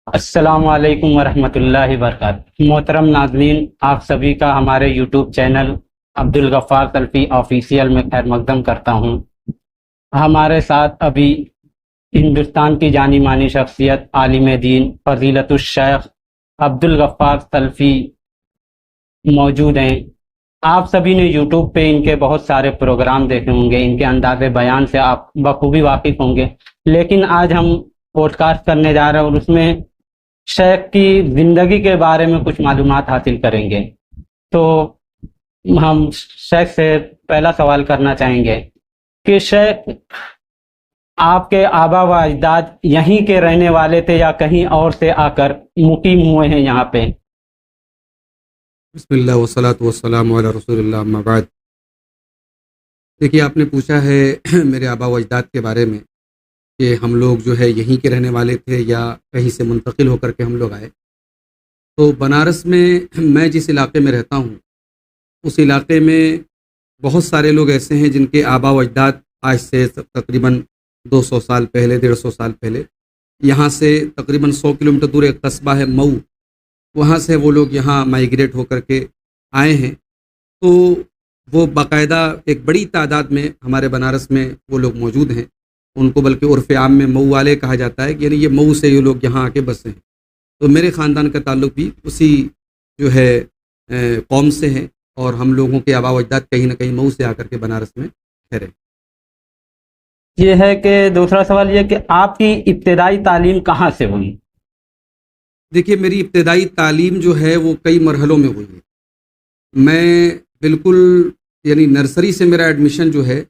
السلام علیکم ورحمۃ اللہ وبرکاتہ۔ محترم ناظرین، آپ سبھی کا ہمارے یوٹیوب چینل عبدالغفار سلفی آفیشیل میں خیر مقدم کرتا ہوں۔ ہمارے ساتھ ابھی ہندوستان کی جانی مانی شخصیت عالم دین فضیلت الشیخ عبدالغفار سلفی موجود ہیں۔ آپ سبھی نے یوٹیوب پہ ان کے بہت سارے پروگرام دیکھے ہوں گے، ان کے انداز بیان سے آپ بخوبی واقف ہوں گے، لیکن آج ہم پوڈ کاسٹ کرنے جا رہے ہیں اور اس میں شیخ کی زندگی کے بارے میں کچھ معلومات حاصل کریں گے۔ تو ہم شیخ سے پہلا سوال کرنا چاہیں گے کہ شیخ، آپ کے آبا و اجداد یہیں کے رہنے والے تھے یا کہیں اور سے آ کر مقیم ہوئے ہیں یہاں پہ؟ بسم اللہ والصلاۃ والسلام علی رسول اللہ، اما بعد۔ دیکھیے، آپ نے پوچھا ہے میرے آبا و اجداد کے بارے میں کہ ہم لوگ جو ہے یہیں کے رہنے والے تھے یا کہیں سے منتقل ہو کر کے ہم لوگ آئے۔ تو بنارس میں میں جس علاقے میں رہتا ہوں، اس علاقے میں بہت سارے لوگ ایسے ہیں جن کے آبا و اجداد آج سے تقریباً 200 سال پہلے، 150 سال پہلے یہاں سے تقریباً 100 کلومیٹر دور ایک قصبہ ہے مئو، وہاں سے وہ لوگ یہاں مائیگریٹ ہو کر کے آئے ہیں۔ تو وہ باقاعدہ ایک بڑی تعداد میں ہمارے بنارس میں وہ لوگ موجود ہیں۔ ان کو بلکہ عرف عام میں مئو والے کہا جاتا ہے کہ یعنی یہ مئو سے یہ لوگ یہاں آ کے بسے ہیں۔ تو میرے خاندان کا تعلق بھی اسی جو ہے قوم سے ہے، اور ہم لوگوں کے آبا و اجداد کہیں نہ کہیں مئو سے آ کر کے بنارس میں ٹھہرے۔ یہ ہے کہ دوسرا سوال یہ کہ آپ کی ابتدائی تعلیم کہاں سے ہوئی؟ دیکھیے، میری ابتدائی تعلیم جو ہے وہ کئی مرحلوں میں ہوئی ہے۔ میں بالکل یعنی نرسری سے میرا ایڈمیشن جو ہے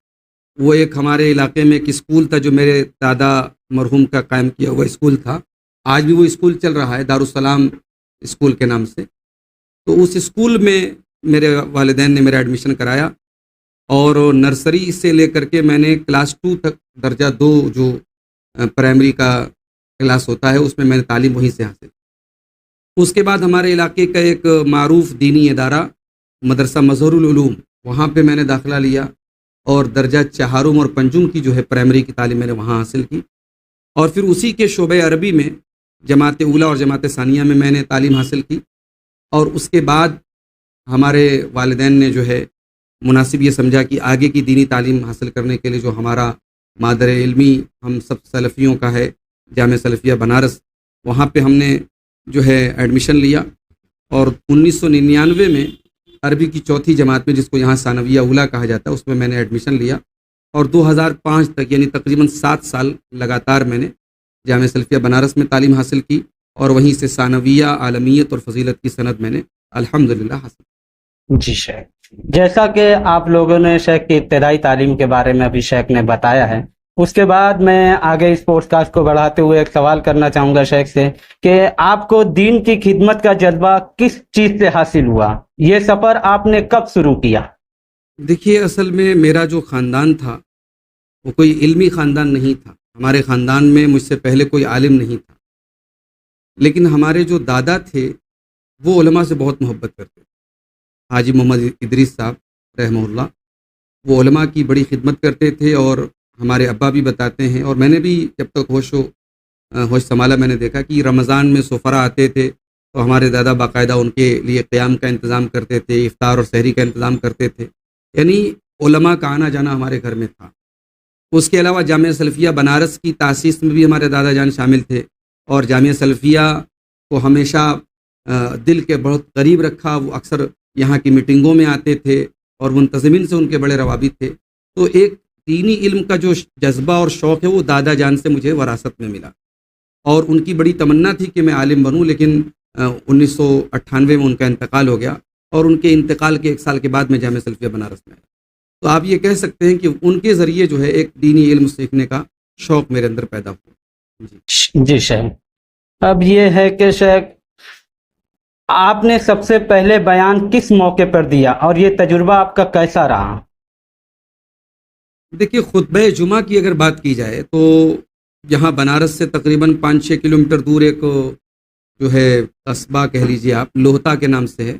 وہ ایک ہمارے علاقے میں ایک اسکول تھا جو میرے دادا مرحوم کا قائم کیا ہوا اسکول تھا، آج بھی وہ اسکول چل رہا ہے، دارالسلام اسکول کے نام سے۔ تو اس اسکول میں میرے والدین نے میرا ایڈمیشن کرایا، اور نرسری سے لے کر کے میں نے کلاس 2 تک، درجہ 2 جو پرائمری کا کلاس ہوتا ہے، اس میں نے تعلیم وہیں سے حاصل۔ اس کے بعد ہمارے علاقے کا ایک معروف دینی ادارہ مدرسہ مظہر العلوم، وہاں پہ میں نے داخلہ لیا، اور درجہ چہارم اور پنجم کی جو ہے پرائمری کی تعلیم میں نے وہاں حاصل کی۔ اور پھر اسی کے شعبہ عربی میں جماعت اولیٰ اور جماعت ثانیہ میں نے تعلیم حاصل کی۔ اور اس کے بعد ہمارے والدین نے جو ہے مناسب یہ سمجھا کہ آگے کی دینی تعلیم حاصل کرنے کے لیے جو ہمارا مادر علمی ہم سب سلفیوں کا ہے، جامعہ سلفیہ بنارس، وہاں پہ ہم نے جو ہے ایڈمیشن لیا، اور 1999 میں عربی کی 4تھی جماعت میں، جس کو یہاں ثانویہ اولیٰ کہا جاتا ہے، اس میں نے ایڈمیشن لیا، اور 2005 تک یعنی تقریباً 7 سال لگاتار میں نے جامعہ سلفیہ بنارس میں تعلیم حاصل کی، اور وہیں سے ثانویہ، عالمیت اور فضیلت کی سند میں نے الحمدللہ حاصل۔ جی شیخ، جیسا کہ آپ لوگوں نے شیخ کی ابتدائی تعلیم کے بارے میں ابھی شیخ نے بتایا ہے، اس کے بعد میں آگے اس پوڈ کاسٹ کو بڑھاتے ہوئے ایک سوال کرنا چاہوں گا شیخ سے کہ آپ کو دین کی خدمت کا جذبہ کس چیز سے حاصل ہوا؟ یہ سفر آپ نے کب شروع کیا؟ دیکھیے، اصل میں میرا جو خاندان تھا وہ کوئی علمی خاندان نہیں تھا۔ ہمارے خاندان میں مجھ سے پہلے کوئی عالم نہیں تھا، لیکن ہمارے جو دادا تھے وہ علماء سے بہت محبت کرتے تھے۔ حاجی محمد ادریس صاحب رحمہ اللہ، وہ علماء کی بڑی خدمت کرتے تھے، اور ہمارے ابا بھی بتاتے ہیں، اور میں نے بھی جب تک ہوش سنبھالا میں نے دیکھا کہ رمضان میں سفرا آتے تھے تو ہمارے دادا باقاعدہ ان کے لیے قیام کا انتظام کرتے تھے، افطار اور سحری کا انتظام کرتے تھے، یعنی علماء کا آنا جانا ہمارے گھر میں تھا۔ اس کے علاوہ جامعہ سلفیہ بنارس کی تاسیس میں بھی ہمارے دادا جان شامل تھے، اور جامعہ سلفیہ کو ہمیشہ دل کے بہت قریب رکھا۔ وہ اکثر یہاں کی میٹنگوں میں آتے تھے، اور منتظمین سے ان کے بڑے روابط تھے۔ تو ایک دینی علم کا جو جذبہ اور شوق ہے وہ دادا جان سے مجھے وراثت میں ملا، اور ان کی بڑی تمنا تھی کہ میں عالم بنوں، لیکن 1998 میں ان کا انتقال ہو گیا، اور ان کے انتقال کے 1 سال کے بعد میں جامعہ سلفیہ بنارس میں آیا۔ تو آپ یہ کہہ سکتے ہیں کہ ان کے ذریعے جو ہے ایک دینی علم سیکھنے کا شوق میرے اندر پیدا ہوا۔ جی شیخ، اب یہ ہے کہ شیخ، آپ نے سب سے پہلے بیان کس موقع پر دیا اور یہ تجربہ آپ کا کیسا رہا؟ دیکھیے، خطبہ جمعہ کی اگر بات کی جائے تو یہاں بنارس سے تقریباً 5-6 کلومیٹر دور ایک جو ہے قصبہ کہہ لیجیے آپ، لوہتا کے نام سے ہے۔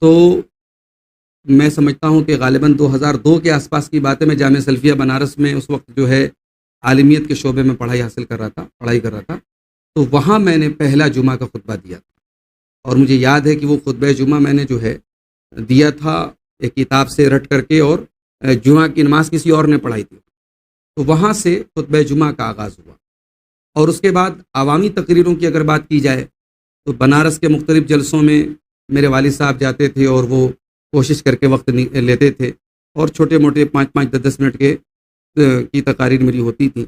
تو میں سمجھتا ہوں کہ غالباً 2002 کے آس پاس کی بات ہے، میں جامعہ سلفیہ بنارس میں اس وقت جو ہے عالمیت کے شعبے میں پڑھائی کر رہا تھا۔ تو وہاں میں نے پہلا جمعہ کا خطبہ دیا تھا، اور مجھے یاد ہے کہ وہ خطبہ جمعہ میں نے جو ہے دیا تھا ایک کتاب سے رٹ کر کے، اور جمعہ کی نماز کسی اور نے پڑھائی تھی، تو وہاں سے خطبہ جمعہ کا آغاز ہوا۔ اور اس کے بعد عوامی تقریروں کی اگر بات کی جائے تو بنارس کے مختلف جلسوں میں میرے والد صاحب جاتے تھے، اور وہ کوشش کر کے وقت لیتے تھے، اور چھوٹے موٹے 5-5 10 منٹ کی تقاریر میری ہوتی تھیں۔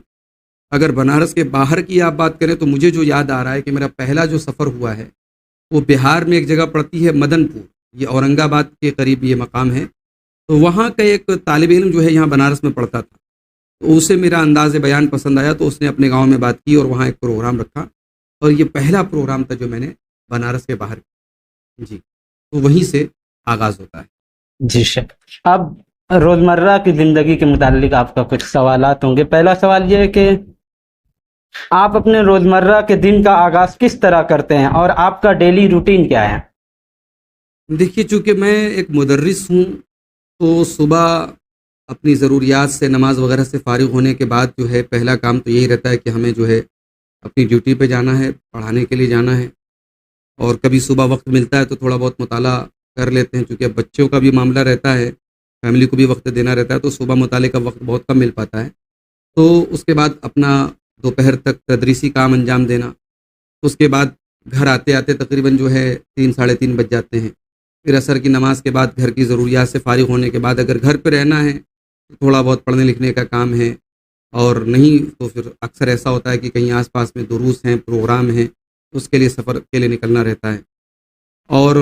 اگر بنارس کے باہر کی آپ بات کریں تو مجھے جو یاد آ رہا ہے کہ میرا پہلا جو سفر ہوا ہے وہ بہار میں ایک جگہ پڑتی ہے مدن پور، یہ اورنگ آباد کے قریب یہ مقام ہے، تو وہاں کا ایک طالب علم جو ہے یہاں بنارس میں پڑھتا تھا، تو اسے میرا انداز بیان پسند آیا، تو اس نے اپنے گاؤں میں بات کی اور وہاں ایک پروگرام رکھا، اور یہ پہلا پروگرام تھا جو میں نے بنارس کے باہر کیا۔ جی، تو وہیں سے آغاز ہوتا ہے۔ جی شک۔ اب روزمرہ کی زندگی کے متعلق آپ کا کچھ سوالات ہوں گے۔ پہلا سوال یہ ہے کہ آپ اپنے روزمرہ کے دن کا آغاز کس طرح کرتے ہیں اور آپ کا ڈیلی روٹین کیا ہے؟ دیکھیے، چونکہ میں ایک مدرس ہوں تو صبح اپنی ضروریات سے، نماز وغیرہ سے فارغ ہونے کے بعد جو ہے پہلا کام تو یہی رہتا ہے کہ ہمیں جو ہے اپنی ڈیوٹی پہ جانا ہے، پڑھانے کے لیے جانا ہے، اور کبھی صبح وقت ملتا ہے تو تھوڑا بہت مطالعہ کر لیتے ہیں، چونکہ اب بچوں کا بھی معاملہ رہتا ہے، فیملی کو بھی وقت دینا رہتا ہے، تو صبح مطالعے کا وقت بہت کم مل پاتا ہے۔ تو اس کے بعد اپنا دوپہر تک تدریسی کام انجام دینا، اس کے بعد گھر آتے آتے تقریباً جو ہے 3 ساڑھے 3 بج جاتے ہیں۔ پھر عصر کی نماز کے بعد گھر کی ضروریات سے فارغ ہونے کے بعد اگر گھر پہ رہنا ہے تو تھوڑا بہت پڑھنے لکھنے کا کام ہے، اور نہیں تو پھر اکثر ایسا ہوتا ہے کہ کہیں آس پاس میں دروس ہیں، پروگرام ہیں، اس کے لیے سفر کے لیے نکلنا رہتا ہے۔ اور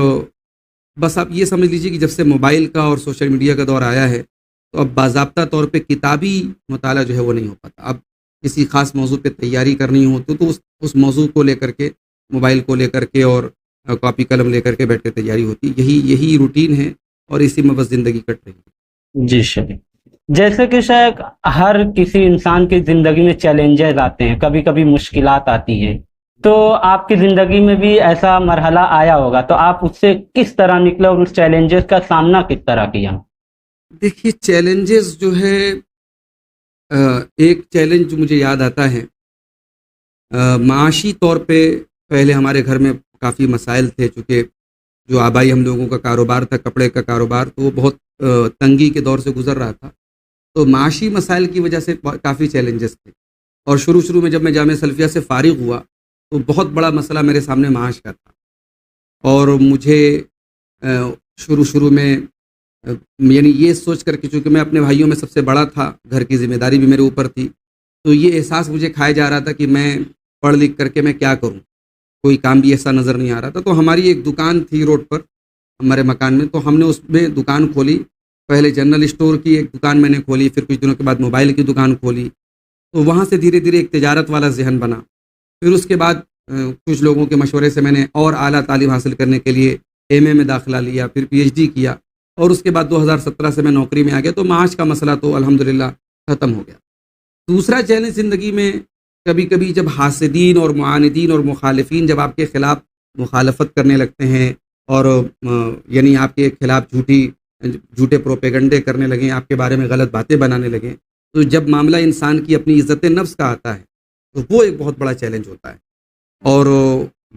بس آپ یہ سمجھ لیجیے کہ جب سے موبائل کا اور سوشل میڈیا کا دور آیا ہے تو اب باضابطہ طور پہ کتابی مطالعہ جو ہے وہ نہیں ہو پاتا۔ اب کسی خاص موضوع پہ تیاری کرنی ہو تو اس موضوع کو لے کر کے، موبائل کو لے کر کے اور کاپی قلم لے کر کے بیٹھ کے تیاری ہوتی، یہی روٹین ہے، اور اسی میں بس زندگی کٹ رہی ہے۔ جی شکریہ۔ جیسے کہ شاید ہر کسی انسان کی زندگی میں چیلنجز آتے ہیں، کبھی کبھی مشکلات آتی ہیں، تو آپ کی زندگی میں بھی ایسا مرحلہ آیا ہوگا، تو آپ اس سے کس طرح نکلے اور اس چیلنجز کا سامنا کس طرح کیا؟ دیکھیے، چیلنجز جو ہے، ایک چیلنج جو مجھے یاد آتا ہے، معاشی طور پہ پہلے ہمارے گھر میں کافی مسائل تھے، چونکہ جو آبائی ہم لوگوں کا کاروبار تھا، کپڑے کا کاروبار، تو وہ بہت تنگی کے دور سے گزر رہا تھا، تو معاشی مسائل کی وجہ سے کافی چیلنجز تھے۔ اور شروع میں جب میں جامعہ سلفیہ سے فارغ ہوا تو بہت بڑا مسئلہ میرے سامنے معاش کا تھا، اور مجھے شروع میں یعنی یہ سوچ کر کے، چونکہ میں اپنے بھائیوں میں سب سے بڑا تھا، گھر کی ذمہ داری بھی میرے اوپر تھی، تو یہ احساس مجھے کھایا جا رہا تھا کہ میں پڑھ لکھ کر کے میں کیا کروں، کوئی کام بھی ایسا نظر نہیں آ رہا تھا۔ تو ہماری ایک دکان تھی روڈ پر ہمارے مکان میں، تو ہم نے اس میں دکان کھولی، پہلے جنرل اسٹور کی ایک دکان میں نے کھولی، پھر کچھ دنوں کے بعد موبائل کی دکان کھولی، تو وہاں سے دھیرے دھیرے ایک تجارت والا ذہن بنا۔ پھر اس کے بعد کچھ لوگوں کے مشورے سے میں نے اور اعلیٰ تعلیم حاصل کرنے کے لیے ایم اے میں داخلہ لیا، پھر پی ایچ ڈی کیا، اور اس کے بعد 2017 سے میں نوکری میں آ گیا، تو معاش کا مسئلہ تو الحمدللہ ختم ہو گیا۔ دوسرا چیلنج زندگی میں کبھی کبھی جب حاسدین اور معاندین اور مخالفین جب آپ کے خلاف مخالفت کرنے لگتے ہیں، اور یعنی آپ کے خلاف جھوٹے پروپیگنڈے کرنے لگیں، آپ کے بارے میں غلط باتیں بنانے لگیں، تو جب معاملہ انسان کی اپنی عزت نفس کا آتا ہے تو وہ ایک بہت بڑا چیلنج ہوتا ہے، اور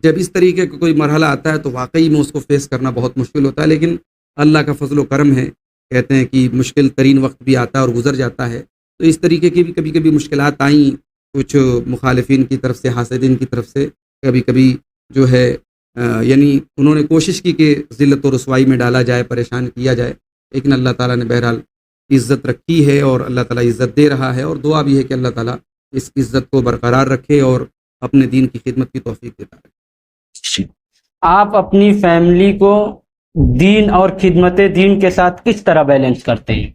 جب اس طریقے کا کوئی مرحلہ آتا ہے تو واقعی میں اس کو فیس کرنا بہت مشکل ہوتا ہے، لیکن اللہ کا فضل و کرم ہے، کہتے ہیں کہ مشکل ترین وقت بھی آتا ہے اور گزر جاتا ہے، تو اس طریقے کی بھی کبھی کبھی مشکلات آئیں، کچھ مخالفین کی طرف سے، حاسدین کی طرف سے، کبھی کبھی جو ہے یعنی انہوں نے کوشش کی کہ ذلت و رسوائی میں ڈالا جائے، پریشان کیا جائے، لیکن اللہ تعالیٰ نے بہرحال عزت رکھی ہے، اور اللہ تعالیٰ عزت دے رہا ہے، اور دعا بھی ہے کہ اللہ تعالیٰ اس عزت کو برقرار رکھے اور اپنے دین کی خدمت کی توفیق دیتا ہے۔ آپ اپنی فیملی کو دین اور خدمت دین کے ساتھ کس طرح بیلنس کرتے ہیں؟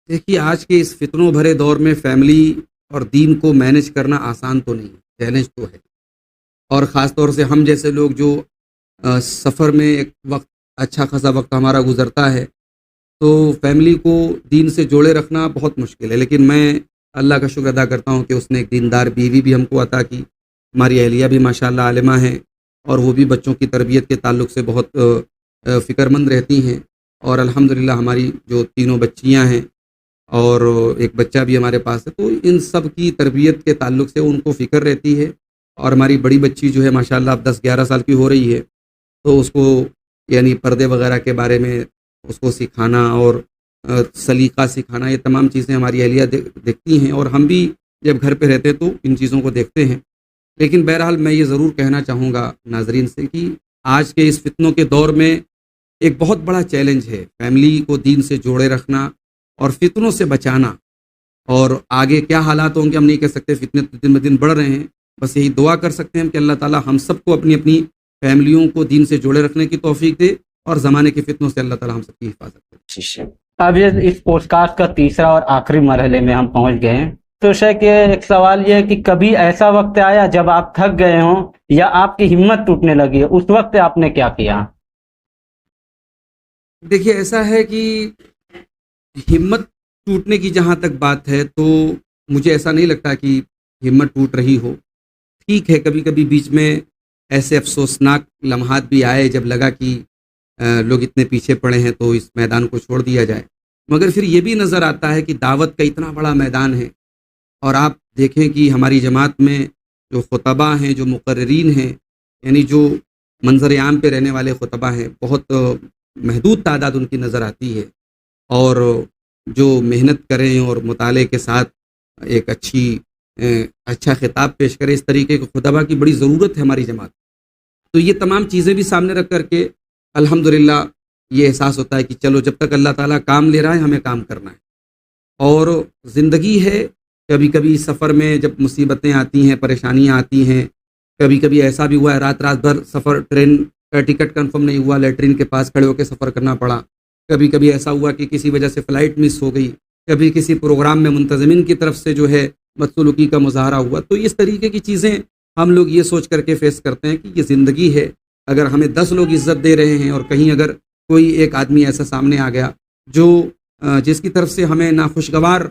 دیکھیے، آج کے اس فتنوں بھرے دور میں فیملی اور دین کو مینج کرنا آسان تو نہیں ہے، چیلنج تو ہے، اور خاص طور سے ہم جیسے لوگ جو سفر میں ایک وقت، اچھا خاصا وقت ہمارا گزرتا ہے، تو فیملی کو دین سے جوڑے رکھنا بہت مشکل ہے، لیکن میں اللہ کا شکر ادا کرتا ہوں کہ اس نے ایک دیندار بیوی بھی ہم کو عطا کی، ہماری اہلیہ بھی ماشاءاللہ عالمہ ہیں، اور وہ بھی بچوں کی تربیت کے تعلق سے بہت فکر مند رہتی ہیں، اور الحمدللہ ہماری جو 3 بچیاں ہیں اور ایک بچہ بھی ہمارے پاس ہے، تو ان سب کی تربیت کے تعلق سے ان کو فکر رہتی ہے، اور ہماری بڑی بچی جو ہے ماشاءاللہ اب 10-11 سال کی ہو رہی ہے، تو اس کو یعنی پردے وغیرہ کے بارے میں اس کو سکھانا اور سلیقہ سکھانا، یہ تمام چیزیں ہماری اہلیہ دیکھتی ہیں، اور ہم بھی جب گھر پہ رہتے تو ان چیزوں کو دیکھتے ہیں۔ لیکن بہرحال میں یہ ضرور کہنا چاہوں گا ناظرین سے کہ آج کے اس فتنوں کے دور میں ایک بہت بڑا چیلنج ہے فیملی کو دین سے جوڑے رکھنا اور فتنوں سے بچانا۔ اور آگے کیا حالات ہوں گے ہم نہیں کہہ سکتے، فتنے دن بہ دن بڑھ رہے ہیں، بس یہی دعا کر سکتے ہیں کہ اللہ تعالی ہم سب کو اپنی اپنی فیملیوں کو دین سے جوڑے رکھنے کی توفیق دے، اور زمانے کی فتنوں سے اللہ تعالی ہم سب کی حفاظت کرے۔ اب یہ اس پوڈ کاسٹ کا تیسرا اور آخری مرحلے میں ہم پہنچ گئے ہیں، تو شیخ یہ ایک سوال یہ ہے کہ کبھی ایسا وقت آیا جب آپ تھک گئے ہوں یا آپ کی ہمت ٹوٹنے لگی ہے، اس وقت آپ نے کیا کیا؟ دیکھیے ایسا ہے کہ ہمت ٹوٹنے کی جہاں تک بات ہے تو مجھے ایسا نہیں لگتا کہ ہمت ٹوٹ رہی ہو۔ ٹھیک ہے، کبھی کبھی بیچ میں ایسے افسوسناک لمحات بھی آئے جب لگا کہ لوگ اتنے پیچھے پڑے ہیں تو اس میدان کو چھوڑ دیا جائے، مگر پھر یہ بھی نظر آتا ہے کہ دعوت کا اتنا بڑا میدان ہے، اور آپ دیکھیں کہ ہماری جماعت میں جو خطبہ ہیں، جو مقررین ہیں، یعنی جو منظر عام پہ رہنے والے خطبہ ہیں، بہت محدود تعداد ان کی نظر آتی ہے، اور جو محنت کریں اور مطالعے کے ساتھ ایک اچھا خطاب پیش کرے، اس طریقے کے خطبہ کی بڑی ضرورت ہے ہماری جماعت۔ تو یہ تمام چیزیں بھی سامنے رکھ کر کے الحمدللہ یہ احساس ہوتا ہے کہ چلو جب تک اللہ تعالیٰ کام لے رہا ہے ہمیں کام کرنا ہے۔ اور زندگی ہے، کبھی کبھی سفر میں جب مصیبتیں آتی ہیں، پریشانیاں آتی ہیں، کبھی کبھی ایسا بھی ہوا ہے رات بھر سفر، ٹرین کا ٹکٹ کنفرم نہیں ہوا، لیٹرین کے پاس کھڑے ہو کے سفر کرنا پڑا، کبھی کبھی ایسا ہوا کہ کسی وجہ سے فلائٹ مس ہو گئی، کبھی کسی پروگرام میں منتظمین کی طرف سے جو ہے بدسلوکی کا مظاہرہ ہوا۔ تو اس طریقے کی چیزیں ہم لوگ یہ سوچ کر کے فیس کرتے ہیں کہ یہ زندگی ہے، اگر ہمیں 10 لوگ عزت دے رہے ہیں اور کہیں اگر کوئی ایک آدمی ایسا سامنے آ گیا جو جس کی طرف سے ہمیں ناخوشگوار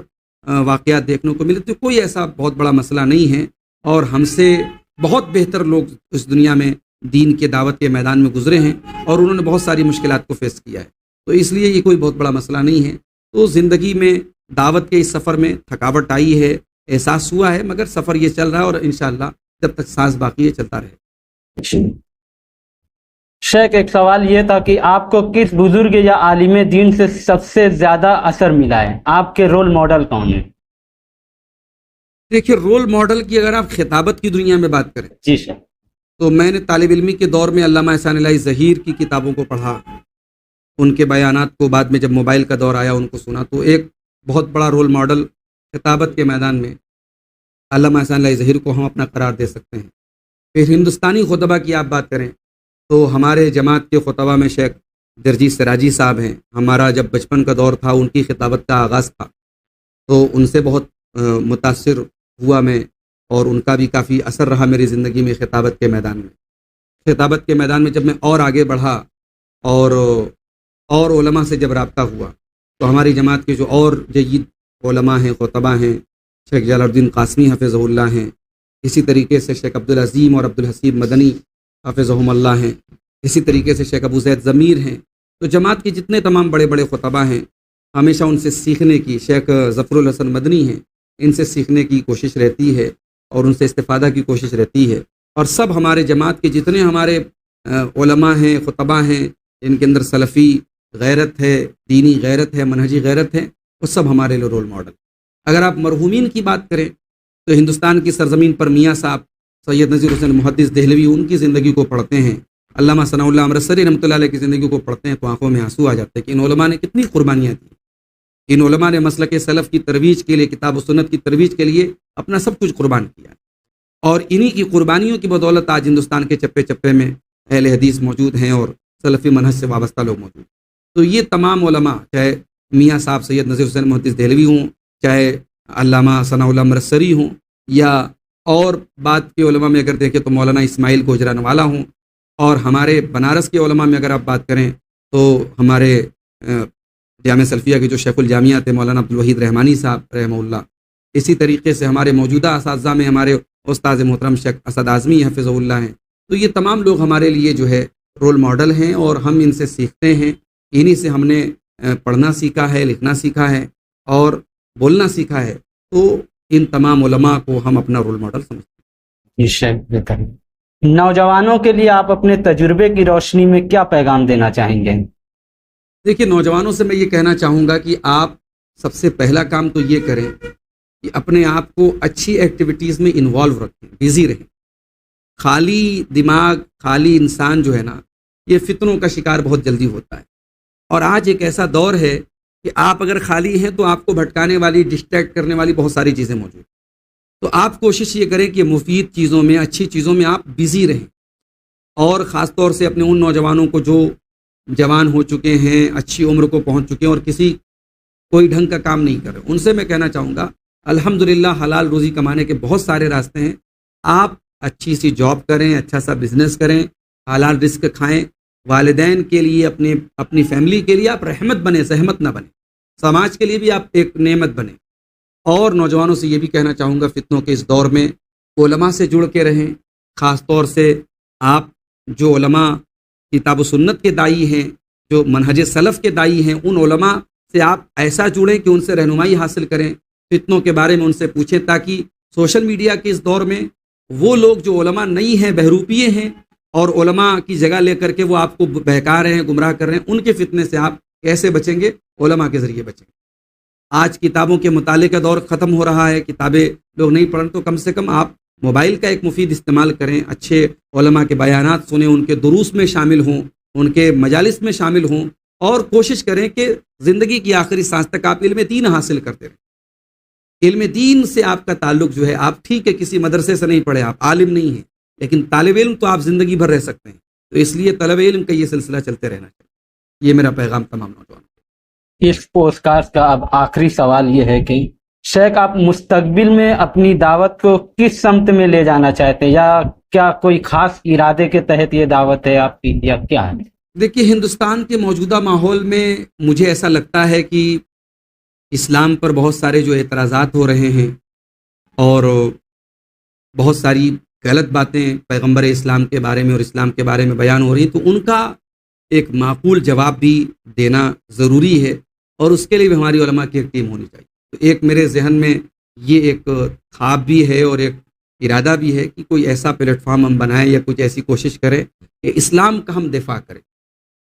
واقعات دیکھنے کو ملے، تو کوئی ایسا بہت بڑا مسئلہ نہیں ہے، اور ہم سے بہت بہتر لوگ اس دنیا میں دین کے دعوت کے میدان میں گزرے ہیں، اور انہوں نے بہت ساری مشکلات کو فیس کیا ہے، تو اس لیے یہ کوئی بہت بڑا مسئلہ نہیں ہے۔ تو زندگی میں دعوت کے اس سفر میں تھکاوٹ آئی ہے، احساس ہوا ہے، مگر سفر یہ چل رہا ہے، اور انشاءاللہ جب تک سانس باقی ہے چلتا رہے۔ شیخ ایک سوال یہ تھا کہ آپ کو کس بزرگ یا عالم دین سے سب سے زیادہ اثر ملا ہے؟ آپ کے رول ماڈل کون ہیں؟ دیکھیے رول ماڈل کی اگر آپ خطابت کی دنیا میں بات کریں جی شیخ، تو میں نے طالب علمی کے دور میں علامہ احسان الہی ظہیر کی کتابوں کو پڑھا، ان کے بیانات کو بعد میں جب موبائل کا دور آیا ان کو سنا، تو ایک بہت بڑا رول ماڈل خطابت کے میدان میں علامہ احسان الہی ظہیر کو ہم اپنا قرار دے سکتے ہیں۔ پھر ہندوستانی خطبہ کی آپ بات کریں تو ہمارے جماعت کے خطبہ میں شیخ درجی سراجی صاحب ہیں، ہمارا جب بچپن کا دور تھا ان کی خطابت کا آغاز تھا، تو ان سے بہت متاثر ہوا میں، اور ان کا بھی کافی اثر رہا میری زندگی میں خطابت کے میدان میں۔ خطابت کے میدان میں جب میں اور آگے بڑھا اور علماء سے جب رابطہ ہوا، تو ہماری جماعت کے جو اور جید علماء ہیں، خطبہ ہیں، شیخ جلال الدین قاسمی حفظہ اللہ ہیں، اسی طریقے سے شیخ عبدالعظیم اور عبدالحسیب مدنی حافظہم اللہ ہیں، اسی طریقے سے شیخ ابو زید ضمیر ہیں، تو جماعت کے جتنے تمام بڑے بڑے خطبہ ہیں ہمیشہ ان سے سیکھنے کی، شیخ ظفر الحسن مدنی ہیں، ان سے سیکھنے کی کوشش رہتی ہے اور ان سے استفادہ کی کوشش رہتی ہے۔ اور سب ہمارے جماعت کے جتنے ہمارے علماء ہیں، خطبہ ہیں، ان کے اندر سلفی غیرت ہے، دینی غیرت ہے، منہجی غیرت ہے، وہ سب ہمارے لیے رول ماڈل۔ اگر آپ مرحومین کی بات کریں تو ہندوستان کی سرزمین پر میاں صاحب سید نذیر حسین محدث دہلوی، ان کی زندگی کو پڑھتے ہیں، علامہ ثناء اللہ امرتسری رحمۃ اللہ علیہ کی زندگی کو پڑھتے ہیں تو آنکھوں میں آنسو آ جاتے ہیں کہ ان علماء نے کتنی قربانیاں دی، ان علماء نے مسلک سلف کی ترویج کے لیے، کتاب و سنت کی ترویج کے لیے اپنا سب کچھ قربان کیا، اور انہی کی قربانیوں کی بدولت آج ہندوستان کے چپے چپے میں اہل حدیث موجود ہیں اور سلفی منہج سے وابستہ لوگ موجود ہیں۔ تو یہ تمام علماء، چاہے میاں صاحب سید نذیر حسین محدث دہلوی ہوں، چاہے علامہ ثناء اللہ امرتسری ہوں، یا اور بعد کے علماء میں اگر دیکھیں تو مولانا اسماعیل گوجرانوالا ہوں، اور ہمارے بنارس کے علماء میں اگر آپ بات کریں تو ہمارے جامعہ سلفیہ کے جو شیخ الجامعہ تھے مولانا عبدالوحید رحمانی صاحب رحمہ اللہ، اسی طریقے سے ہمارے موجودہ اساتذہ میں ہمارے استاد محترم شیخ اسد اعظمی حفظہ اللہ ہیں۔ تو یہ تمام لوگ ہمارے لیے جو ہے رول ماڈل ہیں، اور ہم ان سے سیکھتے ہیں، انہی سے ہم نے پڑھنا سیکھا ہے، لکھنا سیکھا ہے اور بولنا سیکھا ہے، تو ان تمام علماء کو ہم اپنا رول ماڈل سمجھتے ہیں۔ یہ شیخ بہتر ہے۔ نوجوانوں کے لیے آپ اپنے تجربے کی روشنی میں کیا پیغام دینا چاہیں گے؟ دیکھیے نوجوانوں سے میں یہ کہنا چاہوں گا کہ آپ سب سے پہلا کام تو یہ کریں کہ اپنے آپ کو اچھی ایکٹیویٹیز میں انوالو رکھیں، بزی رہیں۔ خالی دماغ، خالی انسان جو ہے نا، یہ فتنوں کا شکار بہت جلدی ہوتا ہے، اور آج ایک ایسا دور ہے کہ آپ اگر خالی ہیں تو آپ کو بھٹکانے والی، ڈسٹریکٹ کرنے والی بہت ساری چیزیں موجود ہیں۔ تو آپ کوشش یہ کریں کہ مفید چیزوں میں، اچھی چیزوں میں آپ بزی رہیں، اور خاص طور سے اپنے ان نوجوانوں کو جو جوان ہو چکے ہیں، اچھی عمر کو پہنچ چکے ہیں اور کوئی ڈھنگ کا کام نہیں کر رہے، ان سے میں کہنا چاہوں گا الحمدللہ حلال روزی کمانے کے بہت سارے راستے ہیں۔ آپ اچھی سی جاب کریں، اچھا سا بزنس کریں، حلال رزق کھائیں، والدین کے لیے، اپنی فیملی کے لیے آپ رحمت بنیں، زحمت نہ بنیں، سماج کے لیے بھی آپ ایک نعمت بنیں۔ اور نوجوانوں سے یہ بھی کہنا چاہوں گا فتنوں کے اس دور میں علماء سے جڑ کے رہیں، خاص طور سے آپ جو علماء کتاب و سنت کے دائی ہیں، جو منہج سلف کے دائی ہیں، ان علماء سے آپ ایسا جڑیں کہ ان سے رہنمائی حاصل کریں، فتنوں کے بارے میں ان سے پوچھیں، تاکہ سوشل میڈیا کے اس دور میں وہ لوگ جو علماء نہیں ہیں، بہروپیے ہیں، اور علماء کی جگہ لے کر کے وہ آپ کو بہکا رہے ہیں، گمراہ کر رہے ہیں، ان کے فتنے سے آپ کیسے بچیں گے؟ علماء کے ذریعے بچیں گے۔ آج کتابوں کے مطالعے کا دور ختم ہو رہا ہے، کتابیں لوگ نہیں پڑھ، تو کم سے کم آپ موبائل کا ایک مفید استعمال کریں، اچھے علماء کے بیانات سنیں، ان کے دروس میں شامل ہوں، ان کے مجالس میں شامل ہوں، اور کوشش کریں کہ زندگی کی آخری سانس تک آپ علم دین حاصل کرتے رہیں۔ علم دین سے آپ کا تعلق جو ہے، آپ ٹھیک ہے کسی مدرسے سے نہیں پڑھے، آپ عالم نہیں ہیں، لیکن طالب علم تو آپ زندگی بھر رہ سکتے ہیں، تو اس لیے طلب علم کا یہ سلسلہ چلتے رہنا چاہیے۔ یہ میرا پیغام تمام نوجوانوں کو۔ اس پوسٹ کاسٹ کا اب آخری سوال یہ ہے کہ شیخ، آپ مستقبل میں اپنی دعوت کو کس سمت میں لے جانا چاہتے ہیں، یا کیا کوئی خاص ارادے کے تحت یہ دعوت ہے آپ کی، یا کیا ہے؟ دیکھیے ہندوستان کے موجودہ ماحول میں مجھے ایسا لگتا ہے کہ اسلام پر بہت سارے جو اعتراضات ہو رہے ہیں، اور بہت ساری غلط باتیں پیغمبر اسلام کے بارے میں اور اسلام کے بارے میں بیان ہو رہی ہیں، تو ان کا ایک معقول جواب بھی دینا ضروری ہے، اور اس کے لیے بھی ہماری علماء کی ایک ٹیم ہونی چاہیے۔ تو ایک میرے ذہن میں یہ ایک خواب بھی ہے اور ایک ارادہ بھی ہے کہ کوئی ایسا پلیٹ فارم ہم بنائیں یا کچھ ایسی کوشش کریں کہ اسلام کا ہم دفاع کریں،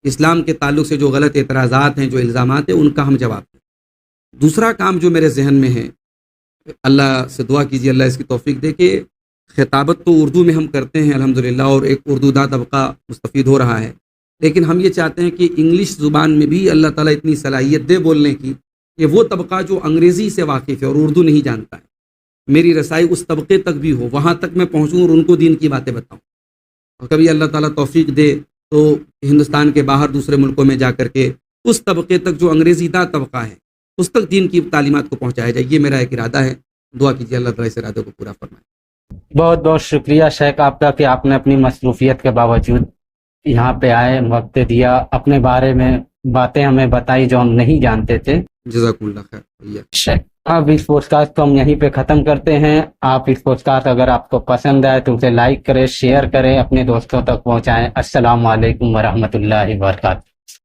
اسلام کے تعلق سے جو غلط اعتراضات ہیں، جو الزامات ہیں، ان کا ہم جواب دیں۔ دوسرا کام جو میرے ذہن میں ہے، اللہ سے دعا کیجیے اللہ اس کی توفیق دے، کہ خطابت تو اردو میں ہم کرتے ہیں الحمدللہ، اور ایک اردو داں طبقہ مستفید ہو رہا ہے، لیکن ہم یہ چاہتے ہیں کہ انگلش زبان میں بھی اللہ تعالیٰ اتنی صلاحیت دے بولنے کی کہ وہ طبقہ جو انگریزی سے واقف ہے اور اردو نہیں جانتا ہے، میری رسائی اس طبقے تک بھی ہو، وہاں تک میں پہنچوں اور ان کو دین کی باتیں بتاؤں۔ اور کبھی اللہ تعالیٰ توفیق دے تو ہندوستان کے باہر دوسرے ملکوں میں جا کر کے اس طبقے تک جو انگریزی داں طبقہ ہے، اس تک دین کی تعلیمات کو پہنچایا جائے۔ یہ میرا ایک ارادہ ہے، دعا کیجیے اللہ تعالیٰ اس ارادے کو پورا فرمائے۔ بہت بہت شکریہ شیخ آپ کا کہ آپ نے اپنی مصروفیت کے باوجود یہاں پہ آئے، وقت دیا، اپنے بارے میں باتیں ہمیں بتائی جو ہم نہیں جانتے تھے۔ جزاکم اللہ خیر۔ شیخ، اب اس پوڈ کاسٹ کو ہم یہیں پہ ختم کرتے ہیں۔ آپ اس پوڈ کاسٹ اگر آپ کو پسند آئے تو اسے لائک کریں، شیئر کریں، اپنے دوستوں تک پہنچائیں۔ السلام علیکم ورحمۃ اللہ وبرکاتہ۔